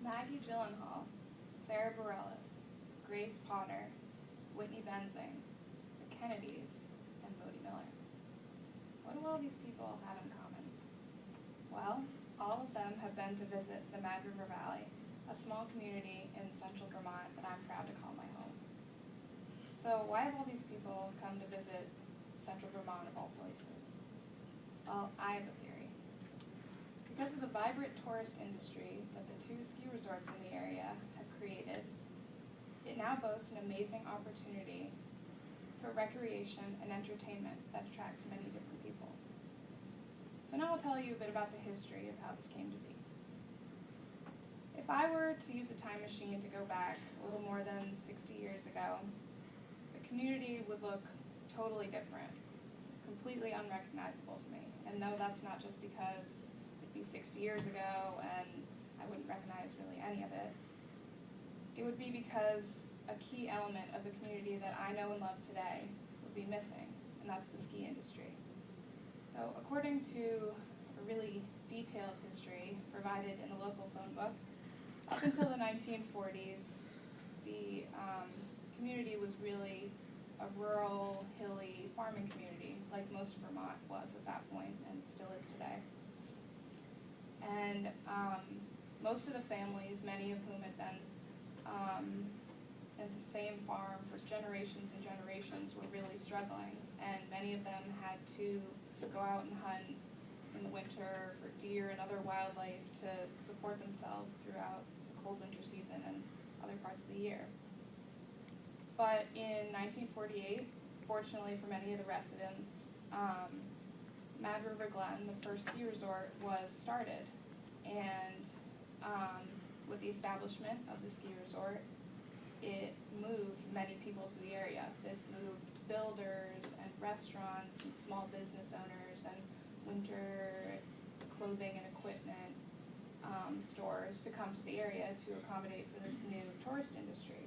Maggie Gyllenhaal, Sarah Bareilles, Grace Potter, Whitney Benzing, the Kennedys, and Bodie Miller. What do all these people have in common? Well, all of them have been to visit the Mad River Valley, a small community in central Vermont that I'm proud to call my home. So why have all these people come to visit central Vermont of all places? Well, I have a theory. Because of the vibrant tourist industry that the two ski resorts in the area have created, it now boasts an amazing opportunity for recreation and entertainment that attract many different people. So now I'll tell you a bit about the history of how this came to be. If I were to use a time machine to go back a little more than 60 years ago, the community would look totally different, completely unrecognizable to me. And no, that's not just because it'd be 60 years ago and I wouldn't recognize really any of it. It would be because a key element of the community that I know and love today would be missing, and that's the ski industry. So according to a really detailed history provided in the local phone book, up until the 1940s, the community was really a rural, hilly farming community, like most of Vermont was at that point and still is today. And most of the families, many of whom had been at the same farm for generations and generations, were really struggling, and many of them had to go out and hunt in the winter for deer and other wildlife to support themselves throughout the cold winter season and other parts of the year. But in 1948, fortunately for many of the residents, Mad River Glen, the first ski resort, was started. And with the establishment of the ski resort, it moved many people to the area. This moved builders and restaurants and small business owners and winter clothing and equipment stores to come to the area to accommodate for this new tourist industry.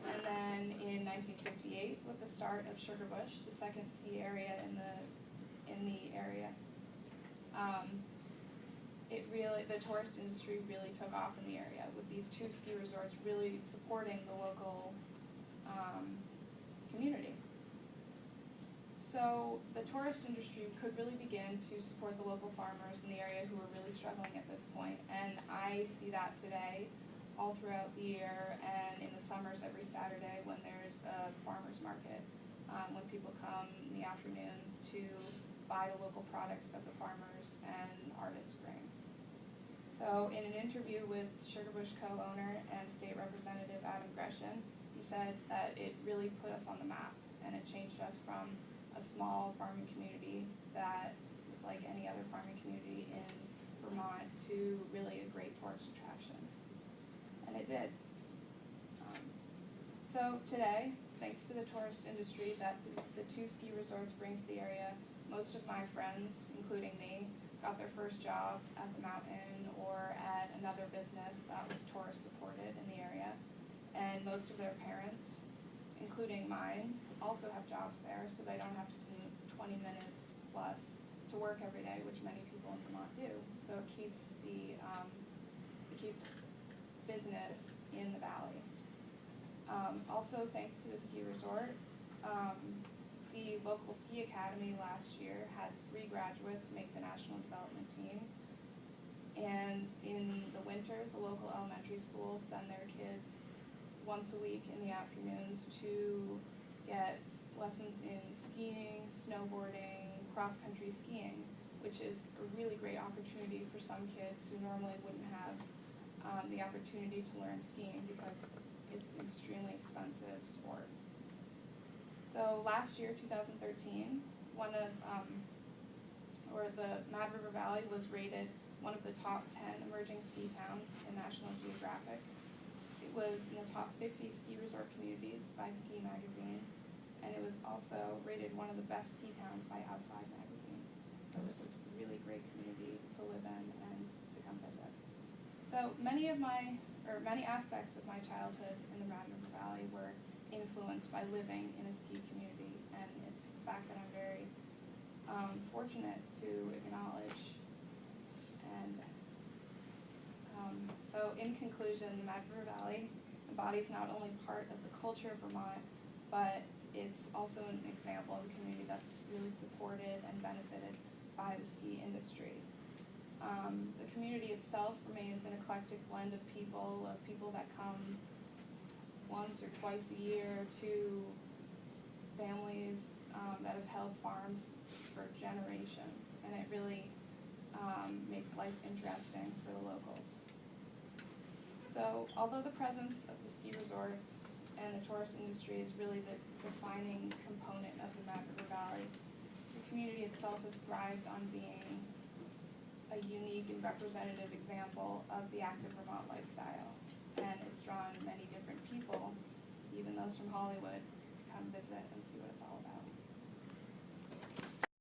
And then in 1958, with the start of Sugarbush, the second ski area in the area, the tourist industry really took off in the area, with these two ski resorts really supporting the local community. So the tourist industry could really begin to support the local farmers in the area who were really struggling at this point, and I see that today all throughout the year and in the summers every Saturday when there's a farmer's market, when people come in the afternoons to buy the local products that the farmers and artists bring. So in an interview with Sugarbush co-owner and state representative Adam Gresham, he said that it really put us on the map, and it changed us from a small farming community that was like any other farming community in Vermont to really a great tourist attraction. And it did. So today, thanks to the tourist industry that the two ski resorts bring to the area, most of my friends, including me, got their first jobs at the mountain or at another business that was tourist supported in the area. And most of their parents, including mine, also have jobs there, so they don't have to commute 20 minutes plus to work every day, which many people in Vermont do. So it keeps business in the valley. Also, thanks to the ski resort, the local ski academy last year had 3 graduates make the national development team. And in the winter, the local elementary schools send their kids once a week in the afternoons to get lessons in skiing, snowboarding, cross-country skiing, which is a really great opportunity for some kids who normally wouldn't have the opportunity to learn skiing because it's an extremely expensive sport. So last year, 2013, the Mad River Valley was rated one of the top 10 emerging ski towns in National Geographic. It was in the top 50 ski resort communities by Ski Magazine, and it was also rated one of the best ski towns by Outside Magazine. So it's a really great community to live in and to come visit. So many aspects of my childhood in the Mad River Valley were influenced by living in a ski community, and it's a fact that I'm very fortunate to acknowledge and in conclusion, the Mad River Valley embodies not only part of the culture of Vermont, but it's also an example of a community that's really supported and benefited by the ski industry. The community itself remains an eclectic blend of people that come once or twice a year, to families that have held farms for generations, and it really makes life interesting for the locals. So although the presence of the ski resorts and the tourist industry is really the defining component of the Mad River Valley, the community itself has thrived on being a unique and representative example of the active Vermont lifestyle. And it's drawn many different people, even those from Hollywood, to come visit and see what it's